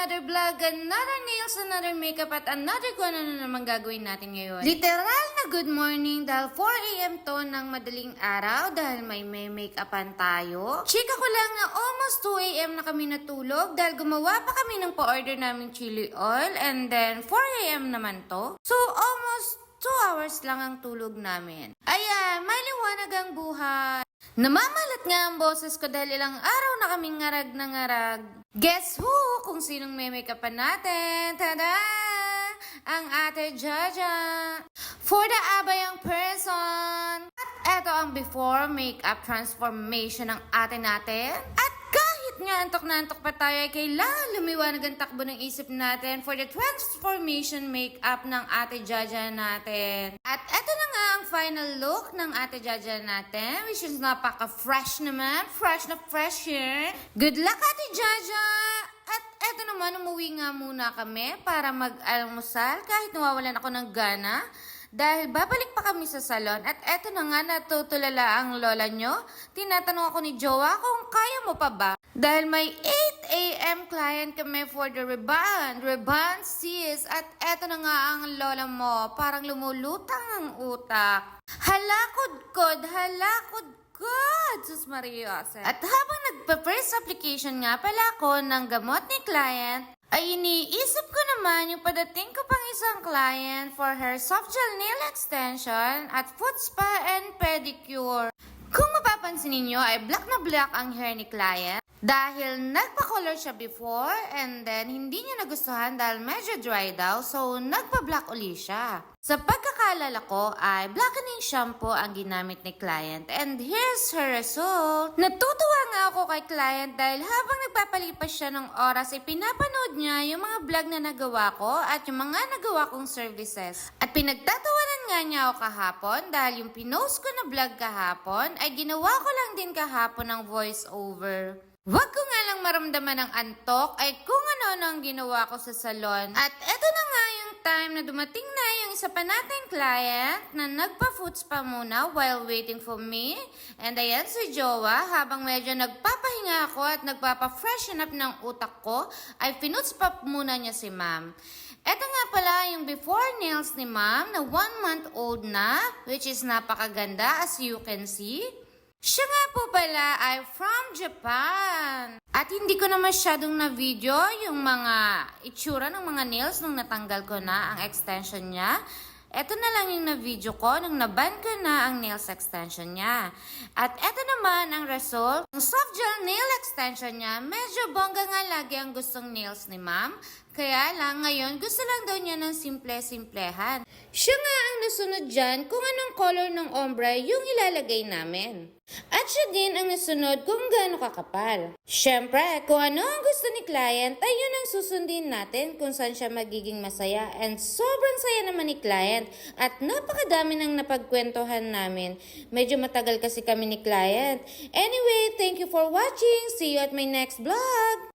another vlog, another nails, another makeup, at another kung ano na naman gagawin natin ngayon. Literal na good morning dahil 4 AM to ng madaling araw dahil may make-upan tayo. Chika ko lang na almost 2 AM na kami natulog dahil gumawa pa kami ng pa-order naming chili oil and then 4 AM naman to. So almost 2 hours lang ang tulog namin. Ayan, may liwanag ang buhay. Namamalat nga ang boses ko dahil ilang araw na kaming ngarag na ngarag. Guess who? Kung sinong may make-upan natin. Tada! Ang Ate Jaja. For the abayang person. At eto ang before makeup transformation ng ate natin. At kahit nga antok na antok pa tayo ay kailangan lumiwanag ang takbo ng isip natin for the transformation makeup ng Ate Jaja natin. At eto na nga ang final look ng Ate Jaja natin, which is napaka-fresh naman. Fresh na fresh here. Good luck, Ate Jaja! At eto naman, umuwi nga muna kami para mag-almusal kahit nawawalan ako ng gana. Dahil babalik pa kami sa salon at eto na nga natutulala ang lola nyo. Tinatanong ako ni Jowa kung kaya mo pa ba? Dahil may 8 AM client kami for the rebond sis. At eto na nga ang lola mo, parang lumulutang ang utak. Halakod-kod. Sus Maria. At habang nagpa-first application nga pala ako ng gamot ni client, ay iniisip ko naman yung padating ko pang isang client for her soft gel nail extension at foot spa and pedicure. Kung mapapansin ninyo ay black na black ang hair ni client dahil nagpa-color siya before and then hindi niya nagustuhan dahil medyo dry daw so nagpa-black uli siya. Sa pagkakalala ko ay blackening shampoo ang ginamit ni client and here's her result. Natutuwa nga ako kay client dahil habang nagpapalipas siya ng oras ay pinapanood niya yung mga vlog na nagawa ko at yung mga nagawa kong services. At pinagtatawanan nga niya ako kahapon dahil yung pinost ko na vlog kahapon ay ginawa ko lang din kahapon ng voice over. Wag ko nga lang maramdaman ng antok ay kung ano-ano ang ginawa ko sa salon. At eto na nga yung time na dumating na yung isa pa nating client na nagpa-foot spa muna while waiting for me. And ayan si Jowa, habang medyo nagpapahinga ako at nagpapa-freshen up ng utak ko, ay foot spa muna niya si ma'am. Eto nga pala yung before nails ni ma'am na 1-month-old na, which is napakaganda as you can see. Siya nga po pala ay from Japan. At hindi ko na masyadong na-video yung mga itsura ng mga nails nung natanggal ko na ang extension niya. Ito na lang yung na-video ko nung naban ko na ang nails extension niya. At ito naman ang result. Ang soft gel nail extension niya, medyo bongga nga lagi ang gustong nails ni ma'am. Kaya lang ngayon gusto lang daw niya ng simple-simplehan. Siya nga ang nasunod dyan kung anong color ng ombre yung ilalagay namin. At siya din ang nasunod kung gaano kakapal. Siyempre, kung ano ang gusto ni client ay yun ang susundin natin kung saan siya magiging masaya. And sobrang saya naman ni client at napakadami nang napagkwentuhan namin. Medyo matagal kasi kami ni client. Anyway, thank you for watching. See you at my next vlog.